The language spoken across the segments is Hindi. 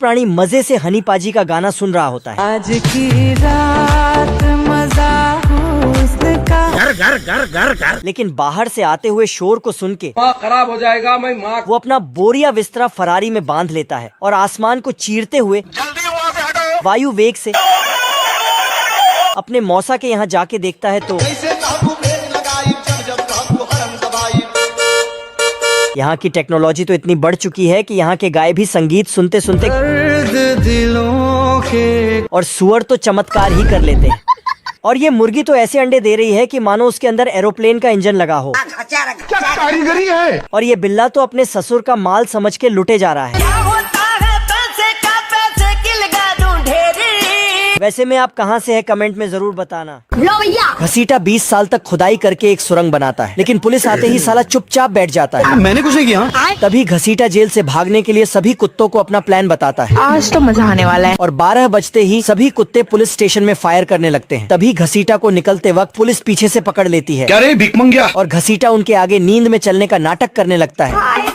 प्राणी मजे से हनी पाजी का गाना सुन रहा होता है। आज की रात मजा हुस्न का घर घर घर घर घर। लेकिन बाहर से आते हुए शोर को सुन के माँ खराब हो जाएगा, मैं माँ। वो अपना बोरिया बिस्तरा फरारी में बांध लेता है और आसमान को चीरते हुए जल्दी वहाँ से हटो। वायु वेग से अपने मौसा के यहाँ जाके देखता है तो यहाँ की टेक्नोलॉजी तो इतनी बढ़ चुकी है कि यहाँ के गाय भी संगीत सुनते सुनते दिलों के और सुअर तो चमत्कार ही कर लेते हैं। और ये मुर्गी तो ऐसे अंडे दे रही है कि मानो उसके अंदर एरोप्लेन का इंजन लगा हो। क्या कारीगरी है। और ये बिल्ला तो अपने ससुर का माल समझ के लुटे जा रहा है। वैसे में आप कहाँ से है कमेंट में जरूर बताना। घसीटा 20 साल तक खुदाई करके एक सुरंग बनाता है, लेकिन पुलिस आते ही साला चुपचाप बैठ जाता है। मैंने कुछ नहीं किया। तभी घसीटा जेल से भागने के लिए सभी कुत्तों को अपना प्लान बताता है। आज तो मजा आने वाला है। और 12 बजते ही सभी कुत्ते पुलिस स्टेशन में फायर करने लगते हैं। तभी घसीटा को निकलते वक्त पुलिस पीछे से पकड़ लेती है। क्या रे भिखमंगिया। और घसीटा उनके आगे नींद में चलने का नाटक करने लगता है।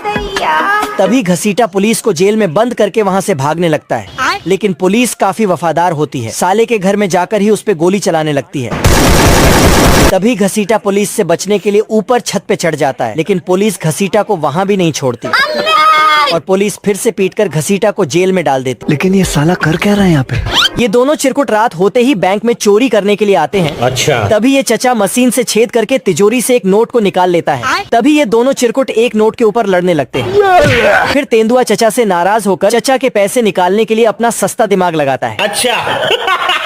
तभी घसीटा पुलिस को जेल में बंद करके वहाँ से भागने लगता है, लेकिन पुलिस काफी वफादार होती है। साले के घर में जाकर ही उस पे गोली चलाने लगती है। तभी घसीटा पुलिस से बचने के लिए ऊपर छत पे चढ़ जाता है, लेकिन पुलिस घसीटा को वहाँ भी नहीं छोड़ती और पुलिस फिर से पीटकर घसीटा को जेल में डाल देती। लेकिन ये साला कर क्या रहा है यहाँ पे। ये दोनों चिरकुट रात होते ही बैंक में चोरी करने के लिए आते हैं। अच्छा। तभी ये चचा मशीन से छेद करके तिजोरी से एक नोट को निकाल लेता है। तभी ये दोनों चिरकुट एक नोट के ऊपर लड़ने लगते हैं। फिर तेंदुआ चचा से नाराज होकर चचा के पैसे निकालने के लिए अपना सस्ता दिमाग लगाता है। अच्छा।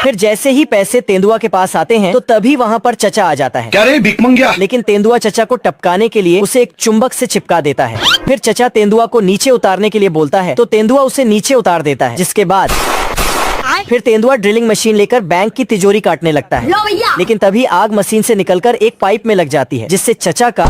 फिर जैसे ही पैसे तेंदुआ के पास आते हैं तो तभी वहाँ पर चचा आ जाता है। क्या रे भिखमंगिया। लेकिन तेंदुआ चचा को टपकाने के लिए उसे एक चुंबक से चिपका देता है। फिर चचा तेंदुआ को नीचे उतारने के लिए बोलता है तो तेंदुआ उसे नीचे उतार देता है, जिसके बाद फिर तेंदुआ ड्रिलिंग मशीन लेकर बैंक की तिजोरी काटने लगता है। लेकिन तभी आग मशीन से निकलकर एक पाइप में लग जाती है, जिससे चचा का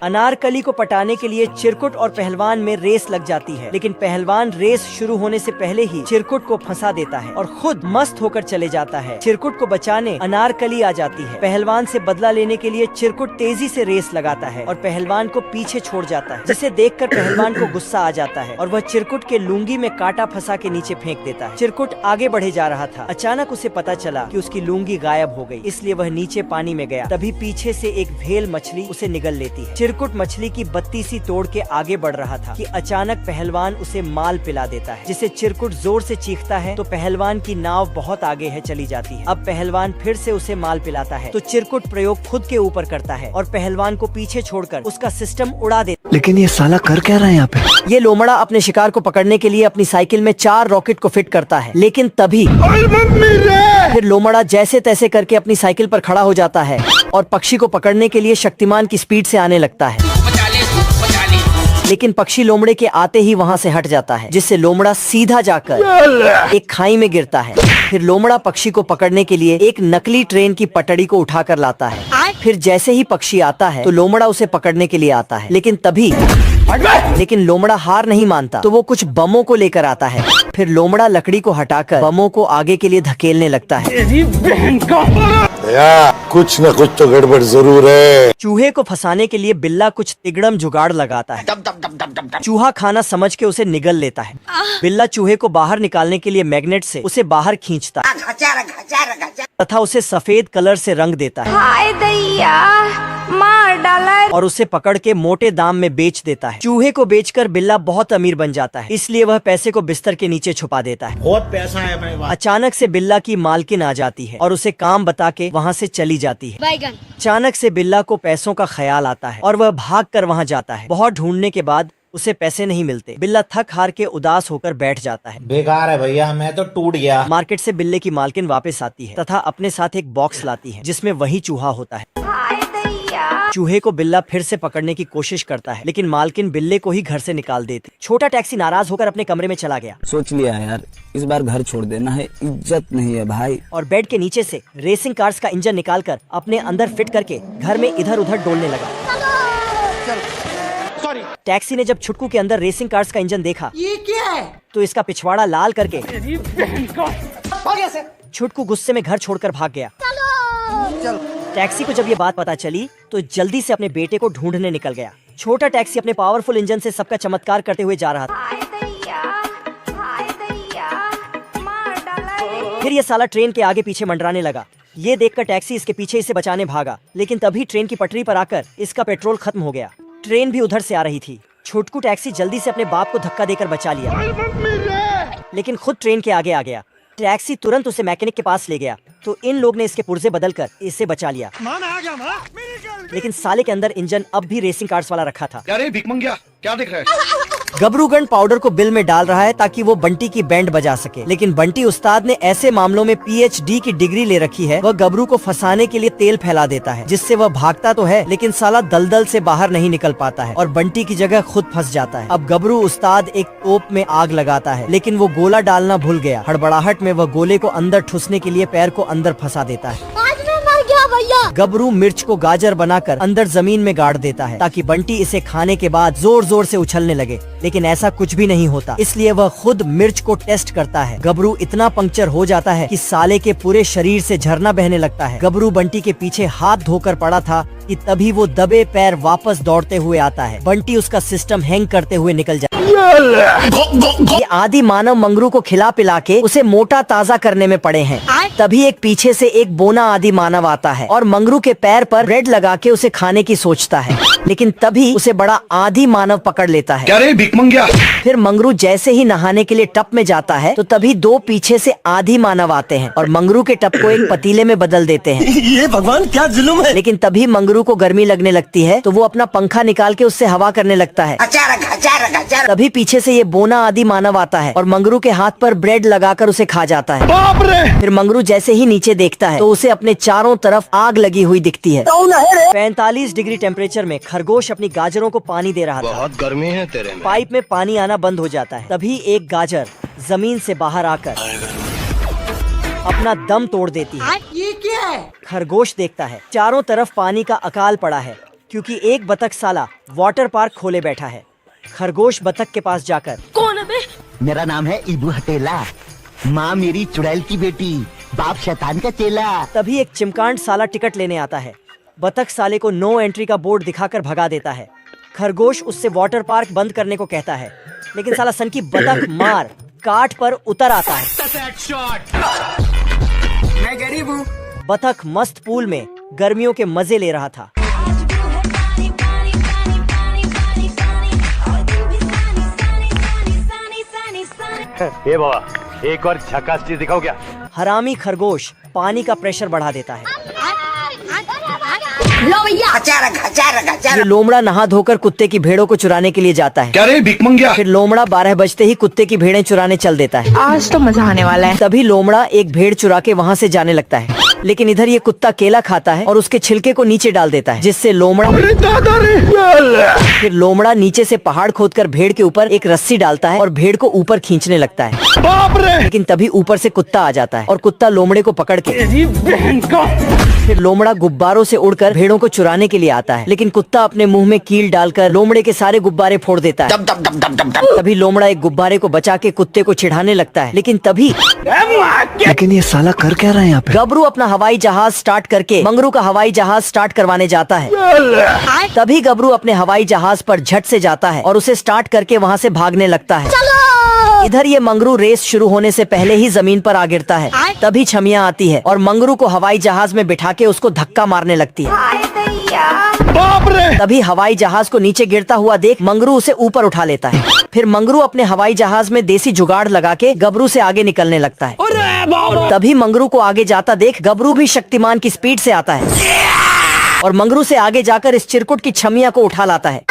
अनारकली को पटाने के लिए चिरकुट और पहलवान में रेस लग जाती है। लेकिन पहलवान रेस शुरू होने से पहले ही चिरकुट को फंसा देता है और खुद मस्त होकर चले जाता है। चिरकुट को बचाने अनारकली आ जाती है। पहलवान से बदला लेने के लिए चिरकुट तेजी से रेस लगाता है और पहलवान को पीछे छोड़ जाता है, जिसे देखकर पहलवान को गुस्सा आ जाता है और वह चिरकुट के लुंगी में कांटा फंसा के नीचे फेंक देता है। चिरकुट आगे बढ़े जा रहा था। अचानक उसे पता चला कि उसकी लुंगी गायब हो गई, इसलिए वह नीचे पानी में गया। तभी पीछे से एक भेल मछली उसे निगल लेती है। चिरकुट मछली की बत्ती सी तोड़ के आगे बढ़ रहा था कि अचानक पहलवान उसे माल पिला देता है, जिसे चिरकुट जोर से चीखता है तो पहलवान की नाव बहुत आगे है चली जाती है। अब पहलवान फिर से उसे माल पिलाता है तो चिरकुट प्रयोग खुद के ऊपर करता है और पहलवान को पीछे छोड़कर उसका सिस्टम उड़ा देता है। लेकिन ये साला कर क्या रहा है यहाँ पे। ये लोमड़ा अपने शिकार को पकड़ने के लिए अपनी साइकिल में 4 रॉकेट को फिट करता है, लेकिन तभी फिर लोमड़ा जैसे तैसे करके अपनी साइकिल पर खड़ा हो जाता है और पक्षी को पकड़ने के लिए शक्तिमान की स्पीड से आने लगता है। लेकिन पक्षी लोमड़े के आते ही वहाँ से हट जाता है, जिससे लोमड़ा सीधा जाकर एक खाई में गिरता है। फिर लोमड़ा पक्षी को पकड़ने के लिए एक नकली ट्रेन की पटड़ी को उठाकर लाता है। फिर जैसे ही पक्षी आता है तो लोमड़ा उसे पकड़ने के लिए आता है, लेकिन लोमड़ा हार नहीं मानता तो वो कुछ बमों को लेकर आता है। फिर लोमड़ा लकड़ी को हटाकर बमों को आगे के लिए धकेलने लगता है। कुछ न कुछ तो गड़बड़ जरूर है। चूहे को फंसाने के लिए बिल्ला कुछ तिगड़म जुगाड़ लगाता है। चूहा खाना समझ के उसे निगल लेता है। बिल्ला चूहे को बाहर निकालने के लिए मैग्नेट से उसे बाहर खींचता है तथा उसे सफेद कलर से रंग देता है। हाय दैया, मार डाला और उसे पकड़ के मोटे दाम में बेच देता है। चूहे को बेचकर बिल्ला बहुत अमीर बन जाता है, इसलिए वह पैसे को बिस्तर के नीचे छुपा देता है। बहुत पैसा है मेरे पास। अचानक से बिल्ला की मालकिन आ जाती है और उसे काम बता के वहाँ से चली जाती है। अचानक से बिल्ला को पैसों का ख्याल आता है और वह भाग कर वहाँ जाता है। बहुत ढूंढने के बाद उसे पैसे नहीं मिलते। बिल्ला थक हार के उदास होकर बैठ जाता है। बेकार है भैया, मैं तो टूट गया। मार्केट से बिल्ले की मालकिन वापस आती है तथा अपने साथ एक बॉक्स लाती है, जिसमें वही चूहा होता है। चूहे को बिल्ला फिर से पकड़ने की कोशिश करता है, लेकिन मालकिन बिल्ले को ही घर से निकाल देती। छोटा टैक्सी नाराज होकर अपने कमरे में चला गया। सोच लिया यार, इस बार घर छोड़ देना है, इज्जत नहीं है भाई। और बेड के नीचे से रेसिंग कार्स का इंजन निकालकर अपने अंदर फिट करके घर में इधर उधर डोलने लगा। टैक्सी ने जब छुटकू के अंदर रेसिंग कार्स का इंजन देखा, ये क्या है? तो इसका पिछवाड़ा लाल करके छुटकू गुस्से में घर छोड़कर भाग गया। टैक्सी को जब ये बात पता चली तो जल्दी से अपने बेटे को ढूंढने निकल गया। छोटा टैक्सी अपने पावरफुल इंजन से सबका चमत्कार करते हुए जा रहा था। फिर ये साला ट्रेन के आगे पीछे मंडराने लगा। ये देखकर टैक्सी इसके पीछे इसे बचाने भागा, लेकिन तभी ट्रेन की पटरी पर आकर इसका पेट्रोल खत्म हो गया। ट्रेन भी उधर से आ रही थी। छोटकू टैक्सी जल्दी से अपने बाप को धक्का देकर बचा लिया, लेकिन खुद ट्रेन के आगे आ गया। टैक्सी तुरंत उसे मैकेनिक के पास ले गया, तो इन लोग ने इसके पुर्जे बदलकर इसे बचा लिया। लेकिन साले के अंदर इंजन अब भी रेसिंग कार्स वाला रखा था। क्या रे भिक मंगिया, क्या देख रहा है? गबरूगन पाउडर को बिल में डाल रहा है ताकि वो बंटी की बैंड बजा सके, लेकिन बंटी उस्ताद ने ऐसे मामलों में PhD की डिग्री ले रखी है। वह गबरू को फंसाने के लिए तेल फैला देता है, जिससे वह भागता तो है लेकिन साला दलदल से बाहर नहीं निकल पाता है और बंटी की जगह खुद फंस जाता है। अब गबरू उस्ताद एक तोप में आग लगाता है, लेकिन वो गोला डालना भूल गया। हड़बड़ाहट में वह गोले को अंदर ठुसने के लिए पैर को अंदर फंसा देता है। गबरू मिर्च को गाजर बनाकर अंदर जमीन में गाड़ देता है ताकि बंटी इसे खाने के बाद जोर जोर से उछलने लगे, लेकिन ऐसा कुछ भी नहीं होता। इसलिए वह खुद मिर्च को टेस्ट करता है। गबरू इतना पंक्चर हो जाता है कि साले के पूरे शरीर से झरना बहने लगता है। गबरू बंटी के पीछे हाथ धोकर पड़ा था कि तभी वो दबे पैर वापस दौड़ते हुए आता है। बंटी उसका सिस्टम हैंग करते हुए निकल जाता है। ये आदि मानव मंगरू को खिला पिला के उसे मोटा ताजा करने में पड़े हैं। तभी एक पीछे से एक बोना आदि मानव आता है और मंगरू के पैर पर ब्रेड लगा के उसे खाने की सोचता है, लेकिन तभी उसे बड़ा आदि मानव पकड़ लेता है। क्या रे भिक मंगिया? फिर मंगरू जैसे ही नहाने के लिए टप में जाता है तो तभी दो पीछे से आदि मानव आते हैं और मंगरू के टप को एक पतीले में बदल देते हैं। ये भगवान क्या जुल्म है। लेकिन तभी मंगरू को गर्मी लगने लगती है तो वो अपना पंखा निकाल के उससे हवा करने लगता है। तभी पीछे से ये बोना आदि मानव आता है और मंगरू के हाथ पर ब्रेड लगाकर उसे खा जाता है। बाप रे! फिर मंगरू जैसे ही नीचे देखता है तो उसे अपने चारों तरफ आग लगी हुई दिखती है। 45 डिग्री टेम्परेचर में खरगोश अपनी गाजरों को पानी दे रहा था। बहुत गर्मी है तेरे में। पाइप में पानी आना बंद हो जाता है। तभी एक गाजर जमीन से बाहर आकर अपना दम तोड़ देती है। ये क्या है? खरगोश देखता है चारों तरफ पानी का अकाल पड़ा है, क्योंकि एक बतख साला वाटर पार्क खोले बैठा है। खरगोश बतख के पास जाकर, कौन है बे? मेरा नाम है इबू हटेला, माँ मेरी चुड़ैल की बेटी, बाप शैतान का चेला। तभी एक चिमकांड साला टिकट लेने आता है। बतख साले को नो एंट्री का बोर्ड दिखाकर भगा देता है। खरगोश उससे वाटर पार्क बंद करने को कहता है, लेकिन साला सन की बतख मार काट पर उतर आता है। मैं गरीब हूँ। बतख मस्त पूल में गर्मियों के मजे ले रहा था। ये बाबा एक और झकास चीज दिखाओ क्या? हरामी खरगोश पानी का प्रेशर बढ़ा देता है। लो भैया। ये लोमड़ा नहा धोकर कुत्ते की भेड़ों को चुराने के लिए जाता है। क्या रे भिक मंगिया? फिर लोमड़ा 12 बजते ही कुत्ते की भेड़ें चुराने चल देता है। आज तो मजा आने वाला है। तभी लोमड़ा एक भेड़ चुरा के वहाँ से जाने लगता है, लेकिन इधर ये कुत्ता केला खाता है और उसके छिलके को नीचे डाल देता है, जिससे लोमड़ा फिर लोमड़ा नीचे से पहाड़ खोदकर भेड़ के ऊपर एक रस्सी डालता है और भेड़ को ऊपर खींचने लगता है। बाप रे! लेकिन तभी ऊपर से कुत्ता आ जाता है और कुत्ता लोमड़े को पकड़ के फिर लोमड़ा गुब्बारों से उड़कर भेड़ों को चुराने के लिए आता है, लेकिन कुत्ता अपने मुंह में कील डालकर लोमड़े के सारे गुब्बारे फोड़ देता है। तभी लोमड़ा एक गुब्बारे को बचा के कुत्ते को चिढ़ाने लगता है, लेकिन तभी लेकिन ये साला कर क्या रहा है यहाँ पे? गबरू अपना हवाई जहाज स्टार्ट करके मंगरू का हवाई जहाज स्टार्ट करवाने जाता है। तभी गबरू अपने हवाई जहाज पर झट से जाता है और उसे स्टार्ट करके वहाँ से भागने लगता है। इधर ये मंगरू रेस शुरू होने से पहले ही जमीन पर आ गिरता है। तभी छमिया आती है और मंगरू को हवाई जहाज में बिठा के उसको धक्का मारने लगती है। बाप रे! तभी हवाई जहाज को नीचे गिरता हुआ देख मंगरू उसे ऊपर उठा लेता है। फिर मंगरू अपने हवाई जहाज में देसी जुगाड़ लगा के गबरू से आगे निकलने लगता है। तभी मंगरू को आगे जाता देख गबरू भी शक्तिमान की स्पीड से आता है और मंगरू से आगे जाकर इस चिरकुट की छमिया को उठा लाता है।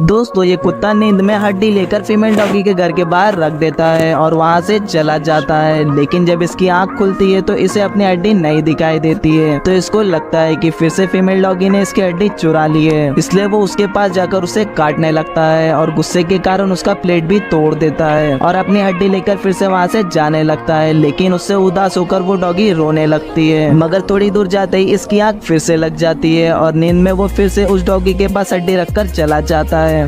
दोस्तों ये कुत्ता नींद में हड्डी लेकर फीमेल डॉगी के घर के बाहर रख देता है और वहाँ से चला जाता है, लेकिन जब इसकी आंख खुलती है तो इसे अपनी हड्डी नहीं दिखाई देती है। तो इसको लगता है कि फिर से फीमेल डॉगी ने इसकी हड्डी चुरा ली है, इसलिए वो उसके पास जाकर उसे काटने लगता है और गुस्से के कारण उसका प्लेट भी तोड़ देता है और अपनी हड्डी लेकर फिर से वहाँ से जाने लगता है। लेकिन उससे उदास होकर वो डॉगी रोने लगती है, मगर थोड़ी दूर जाते ही इसकी आंख फिर से लग जाती है और नींद में वो फिर से उस डॉगी के पास हड्डी रखकर कर चला जाता है।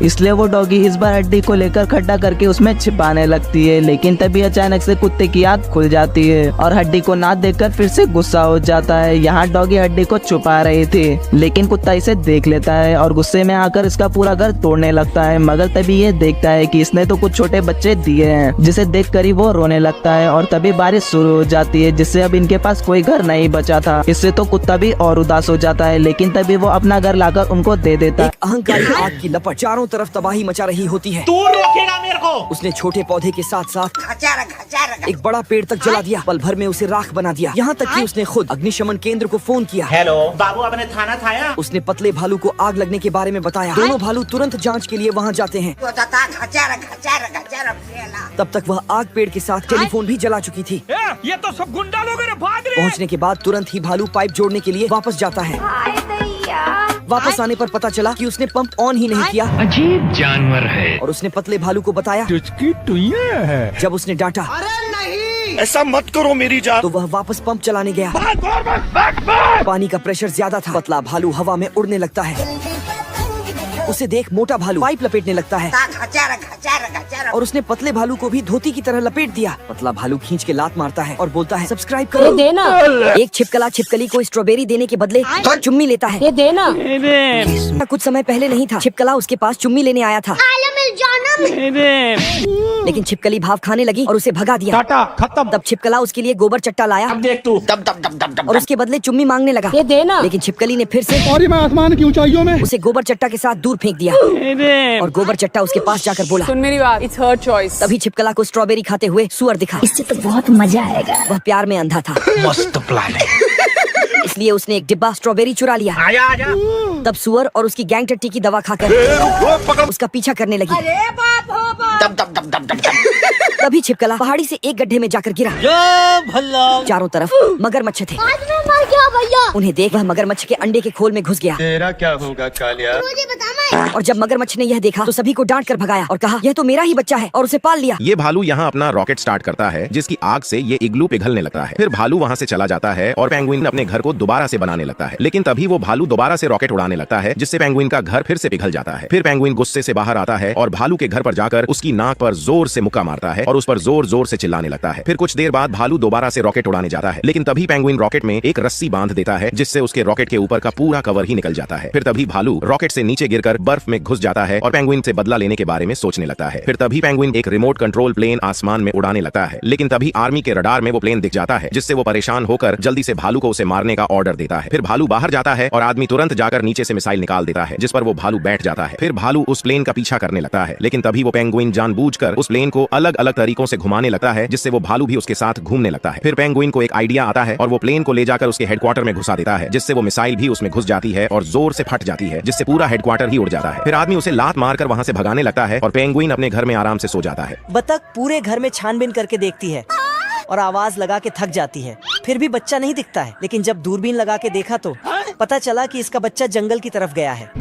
इसलिए वो डॉगी इस बार हड्डी को लेकर खड्डा करके उसमें छिपाने लगती है, लेकिन तभी अचानक से कुत्ते की आँख खुल जाती है और हड्डी को ना देखकर फिर से गुस्सा हो जाता है। यहाँ डॉगी हड्डी को छुपा रही थी, लेकिन कुत्ता इसे देख लेता है और गुस्से में आकर इसका पूरा घर तोड़ने लगता है। मगर तभी ये देखता है कि इसने तो कुछ छोटे बच्चे दिए हैं, जिसे देख कर ही वो रोने लगता है। और तभी बारिश शुरू हो जाती है, जिससे अब इनके पास कोई घर नहीं बचा था। इससे तो कुत्ता भी और उदास हो जाता है, लेकिन तभी वो अपना घर लाकर उनको दे देता है। अहंकारी आग की लपट चारों तरफ तबाही मचा रही होती है। तू रोकेगा मेरे को? उसने छोटे पौधे के साथ साथ एक बड़ा पेड़ तक जला दिया। पल भर में उसे राख बना दिया, यहाँ तक कि उसने खुद अग्निशमन केंद्र को फोन किया। हेलो बाबू, आपने थाना थाया? उसने पतले भालू को आग लगने के बारे में बताया। दोनों भालू तुरंत जांच के लिए वहाँ जाते हैं। तब तक वह आग पेड़ के साथ टेलीफोन भी जला चुकी थी। ये तो सब गुंडा लोग हैं, भाग रहे। पहुँचने के बाद तुरंत ही भालू पाइप जोड़ने के लिए वापस जाता है। हाय दैया। वापस आने पर पता चला कि उसने पंप ऑन ही नहीं किया। अजीब जानवर है। और उसने पतले भालू को बताया। जब उसने डांटा ऐसा मत करो मेरी जान। तो वह वापस पंप चलाने गया। पानी का प्रेशर ज्यादा था। पतला भालू हवा में उड़ने लगता है। उसे देख मोटा भालू पाइप लपेटने लगता है और उसने पतले भालू को भी धोती की तरह लपेट दिया। पतला भालू खींच के लात मारता है और बोलता है सब्सक्राइब करो। देना। एक छिपकला छिपकली को स्ट्रॉबेरी देने के बदले चुम्मी लेता है। ये देना। कुछ समय पहले नहीं था, छिपकला उसके पास चुम्मी लेने आया था, लेकिन छिपकली भाव खाने लगी और उसे भगा दिया। खत्म। तब छिपकला उसके लिए गोबर चट्टा लाया। अब देख तू, दब दब दब दब दब। और उसके बदले चुम्मी मांगने लगा। ये देना। लेकिन छिपकली ने फिर से और मैं आसमान की ऊंचाइयों में उसे गोबर चट्टा के साथ दूर फेंक दिया। और गोबर चट्टा उसके पास जाकर बोला सुन मेरी बात, इट्स हर चॉइस। तभी छिपकला को स्ट्रॉबेरी खाते हुए सुअर दिखा। इससे तो बहुत मजा आएगा। वह प्यार में अंधा था, मस्त प्लान है। इसलिए उसने एक डिब्बा स्ट्रॉबेरी चुरा लिया। आजा आजा। तब सुअर और उसकी गैंग टट्टी की दवा खाकर उसका पीछा करने लगी। दब दब दब दब दब दब। तभी छिपकला पहाड़ी से एक गड्ढे में जाकर गिरा। चारों तरफ मगरमच्छ थे। मर गया भैया। उन्हें देख वह मगरमच्छ के अंडे के खोल में घुस गया। तेरा क्या होगा कालिया? और जब मगरमच्छ ने यह देखा तो सभी को डांट कर भगाया और कहा यह तो मेरा ही बच्चा है, और उसे पाल लिया। ये भालू यहाँ अपना रॉकेट स्टार्ट करता है, जिसकी आग से ये इग्लू पिघलने लगता है। फिर भालू वहाँ से चला जाता है और पेंगुइन अपने घर को दोबारा से बनाने लगता है। लेकिन तभी वो भालू दोबारा से रॉकेट उड़ाने लगता है, जिससे पेंगुइन का घर फिर से पिघल जाता है। फिर पेंगुइन गुस्से से बाहर आता है और भालू के घर पर जाकर उसकी नाक पर जोर से मुक्का मारता है और उस पर जोर जोर से चिल्लाने लगता है। फिर कुछ देर बाद भालू दोबारा से रॉकेट उड़ाने जाता है, लेकिन तभी पेंगुइन रॉकेट में एक रस्सी बांध देता है, जिससे उसके रॉकेट के ऊपर का पूरा कवर ही निकल जाता है। फिर तभी भालू रॉकेट से नीचे गिरकर बर्फ में घुस जाता है और पेंगुइन से बदला लेने के बारे में सोचने लगता है। फिर तभी पेंगुइन एक रिमोट कंट्रोल प्लेन आसमान में उड़ाने लगता है, लेकिन तभी आर्मी के रडार में वो प्लेन दिख जाता है, जिससे वो परेशान होकर जल्दी से भालू को उसे मारने का ऑर्डर देता है। फिर भालू बाहर जाता है और आदमी तुरंत जाकर नीचे से मिसाइल निकाल देता है, जिस पर वो भालू बैठ जाता है। फिर भालू उस प्लेन का पीछा करने लगता है, लेकिन तभी वो पेंगुइन जानबूझकर उस प्लेन को अलग अलग तरीकों से घुमाने लगता है, जिससे वो भालू भी उसके साथ घूमने लगता है। फिर पेंगुइन को एक आइडिया आता है और वो प्लेन को ले जाकर उसके हेडक्वार्टर में घुसा देता है, जिससे वो मिसाइल भी उसमें घुस जाती है और जोर से फट जाती है, जिससे पूरा हेडक्वार्टर ही उड़ जाता है। फिर आदमी उसे लात मारकर वहां से भगाने लगता है और पेंगुइन अपने घर में आराम से सो जाता है। बतख पूरे घर में छानबीन करके देखती है और आवाज लगा के थक जाती है, फिर भी बच्चा नहीं दिखता है। लेकिन जब दूरबीन लगा के देखा तो पता चला कि इसका बच्चा जंगल की तरफ गया है।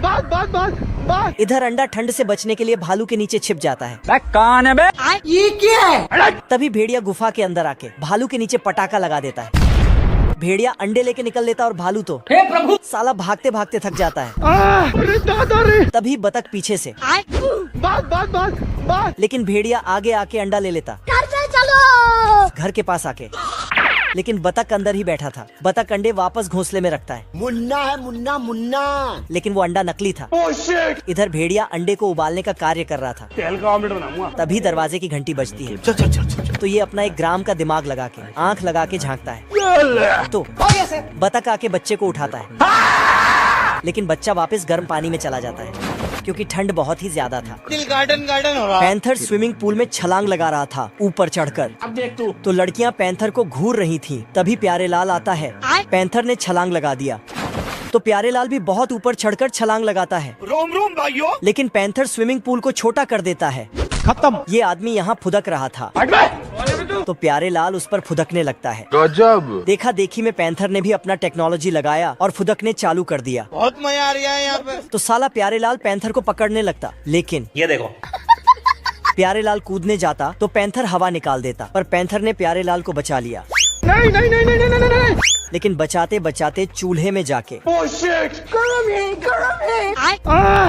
इधर अंडा ठंड से बचने के लिए भालू के नीचे छिप जाता है। कौन है बे? ये क्या है? तभी भेड़िया गुफा के अंदर आके भालू के नीचे पटाखा लगा देता है। भेड़िया अंडे लेके निकल लेता और भालू तो हे प्रभु, साला भागते भागते थक जाता है। तभी बतख पीछे से लेकिन भेड़िया आगे आके अंडा ले लेता घर के पास आके, लेकिन बतख अंदर ही बैठा था। बतख अंडे वापस घोंसले में रखता है। मुन्ना है मुन्ना मुन्ना। लेकिन वो अंडा नकली था। इधर भेड़िया अंडे को उबालने का कार्य कर रहा था। तेल का ऑमलेट बनाऊंगा। तभी दरवाजे की घंटी बजती है। तो ये अपना 1 ग्राम का दिमाग लगा के आंख लगा के झांकता है, तो बतख आके बच्चे को उठाता है, लेकिन बच्चा वापस गर्म पानी में चला जाता है क्योंकि ठंड बहुत ही ज्यादा था। दिल गार्डन गार्डन हो रहा। पैंथर स्विमिंग पूल में छलांग लगा रहा था ऊपर चढ़कर। अब देख तू। तो लड़कियां पैंथर को घूर रही थीं। तभी प्यारे लाल आता है। पैंथर ने छलांग लगा दिया तो प्यारे लाल भी बहुत ऊपर चढ़कर छलांग लगाता है। रोम रोम भाइयों। लेकिन पैंथर स्विमिंग पूल को छोटा कर देता है। खत्म। ये आदमी यहाँ फुदक रहा था तो प्यारे लाल उस पर फुदकने लगता है। गजब। देखा देखी में पैंथर ने भी अपना टेक्नोलॉजी लगाया और फुदकने चालू कर दिया। बहुत मजा आ रहा है यहाँ पे। तो साला प्यारे लाल पैंथर को पकड़ने लगता, लेकिन ये देखो, प्यारे लाल कूदने जाता तो पैंथर हवा निकाल देता, पर पैंथर ने प्यारे लाल को बचा लिया। नहीं नहीं नहीं नहीं नहीं नहीं नहीं। लेकिन बचाते बचाते चूल्हे में जाके।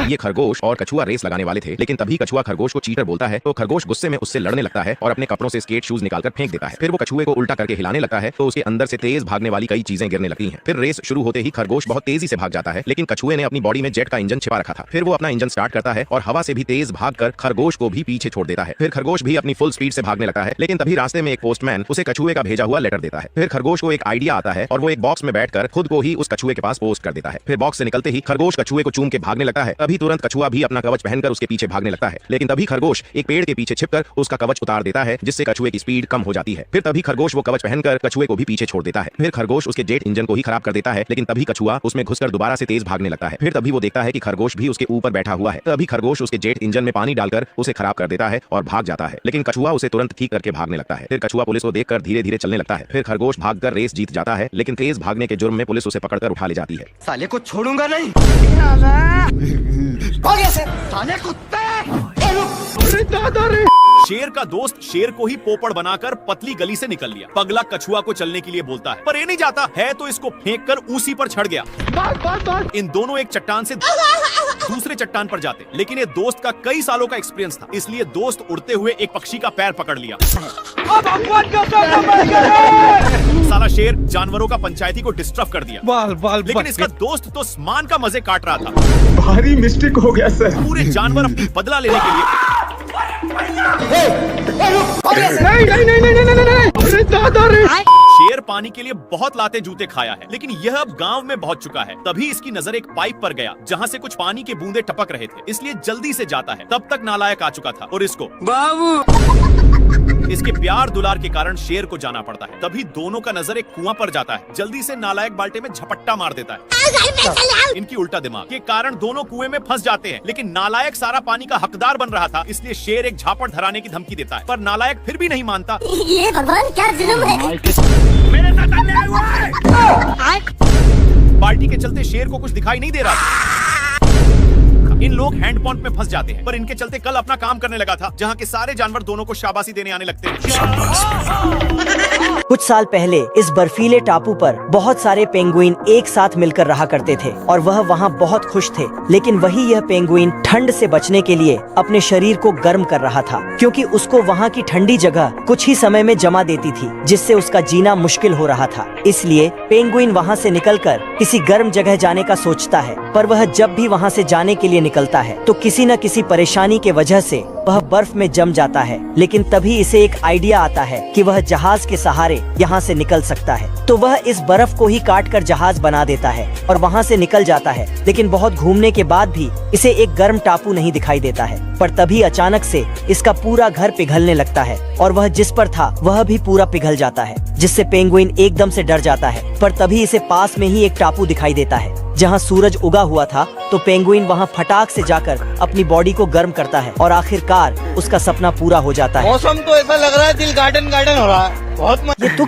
ये खरगोश और कछुआ रेस लगाने वाले थे, लेकिन तभी कछुआ खरगोश को चीटर बोलता है तो खरगोश गुस्से में उससे लड़ने लगता है और अपने कपड़ों से स्केट शूज निकालकर फेंक देता है। फिर वो कछुए को उल्टा करके हिलाने लगता है तो उसके अंदर से तेज भागने वाली कई चीजें गिरने लगती हैं। फिर रेस शुरू होते ही खरगोश बहुत तेजी से भाग जाता है, लेकिन कछुए ने अपनी बॉडी में जेट का इंजन छिपा रखा था। फिर वो अपना इंजन स्टार्ट करता है और हवा से भी तेज भागकर खरगोश को भी पीछे छोड़ देता है। फिर खरगोश भी अपनी फुल स्पीड से भागने लगता है, लेकिन तभी रास्ते में एक पोस्टमैन उसे कछुए का भेजा हुआ लेटर देता है। फिर खरगोश को एक आइडिया आता है और वो एक बॉक्स में बैठकर खुद को ही उस कछुए के पास पोस्ट कर देता है। फिर बॉक्स से निकलते ही खरगोश कछुए को चूम के भागने लगता है। तभी तुरंत कछुआ भी अपना कवच पहनकर उसके पीछे भागने लगता है, लेकिन तभी खरगोश एक पेड़ के पीछे छिपकर उसका कवच उतार देता है, जिससे कछुए की स्पीड कम हो जाती है। फिर तभी खरगोश वो कवच पहनकर कछुए को भी पीछे छोड़ देता है। फिर खरगोश उसके जेट इंजन को ही खराब कर देता है, लेकिन तभी कछुआ उसमें घुसकर दोबारा से तेज भागने लगता है। फिर तभी वो देखता है कि खरगोश भी उसके ऊपर बैठा हुआ है। तभी खरगोश उसके जेट इंजन में पानी डालकर उसे खराब कर देता है और भाग जाता है, लेकिन कछुआ उसे तुरंत ठीक करके भागने लगता है। फिर कछुआ पुलिस को देखकर धीरे धीरे चलने लगता है। फिर खरगोश भागकर रेस जीत जाता है, लेकिन तेज भागने के जुर्म में पुलिस उसे पकड़कर उठा ले जाती है। साले को छोड़ूंगा नहीं। साले कुत्ते। शेर का दोस्त शेर को ही पोपड़ बनाकर पतली गली से निकल लिया। पगला कछुआ को चलने के लिए बोलता है, पर ये नहीं जाता है तो इसको फेंक कर उसी पर चढ़ गया। इन दोनों एक चट्टान से दूसरे चट्टान पर जाते, लेकिन ये दोस्त का कई सालों का एक्सपीरियंस था, इसलिए दोस्त उड़ते हुए एक पक्षी का पैर पकड़ लिया। साला शेर जानवरों का पंचायती को डिस्टर्ब कर दिया। लेकिन इसका दोस्त तो स्मान का मजे काट रहा था। भारी मिस्टेक हो गया सर। पूरे जानवर अपनी बदला लेने के लिए शेर पानी के लिए बहुत लाते जूते खाया है, लेकिन यह अब गांव में पहुंच चुका है। तभी इसकी नजर एक पाइप पर गया जहां से कुछ पानी के बूंदे टपक रहे थे, इसलिए जल्दी से जाता है। तब तक नालायक आ चुका था और इसको इसके प्यार दुलार के कारण शेर को जाना पड़ता है। तभी दोनों का नजर एक कुआं पर जाता है। जल्दी से नालायक बाल्टे में झपट्टा मार देता है। इनकी उल्टा दिमाग के कारण दोनों कुएं में फंस जाते हैं, लेकिन नालायक सारा पानी का हकदार बन रहा था, इसलिए शेर एक झापड़ धराने की धमकी देता है, पर नालायक फिर भी नहीं मानता। ये भगवान क्या जुल्म है। मेरे बाल्टी के चलते शेर को कुछ दिखाई नहीं दे रहा था। इन लोग हैंड पंप में फंस जाते हैं, पर इनके चलते कल अपना काम करने लगा था, जहाँ के सारे जानवर दोनों को शाबाशी देने आने लगते हैं। कुछ साल पहले इस बर्फीले टापू पर बहुत सारे पेंगुइन एक साथ मिलकर रहा करते थे और वह वहाँ बहुत खुश थे। लेकिन वही यह पेंगुइन ठंड से बचने के लिए अपने शरीर को गर्म कर रहा था, क्योंकि उसको वहाँ की ठंडी जगह कुछ ही समय में जमा देती थी, जिससे उसका जीना मुश्किल हो रहा था। इसलिए पेंगुइन वहाँ से निकलकर किसी गर्म जगह जाने का सोचता है, पर वह जब भी वहाँ से जाने के लिए निकलता है तो किसी न किसी परेशानी के वजह से वह बर्फ में जम जाता है। लेकिन तभी इसे एक आइडिया आता है कि वह जहाज के सहारे यहाँ से निकल सकता है, तो वह इस बर्फ को ही काट कर जहाज बना देता है और वहाँ से निकल जाता है। लेकिन बहुत घूमने के बाद भी इसे एक गर्म टापू नहीं दिखाई देता है, पर तभी अचानक से इसका पूरा घर पिघलने लगता है और वह जिस पर था वह भी पूरा पिघल जाता है, जिससे पेंगुइन एकदम से डर जाता है। पर तभी इसे पास में ही एक टापू दिखाई देता है जहाँ सूरज उगा हुआ था, तो पेंगुइन वहाँ फटाक से जाकर अपनी बॉडी को गर्म करता है और आखिरकार उसका सपना पूरा हो जाता है। मौसम तो ऐसा लग रहा है दिल गार्डन गार्डन हो रहा है। बहुत ये तुक्ष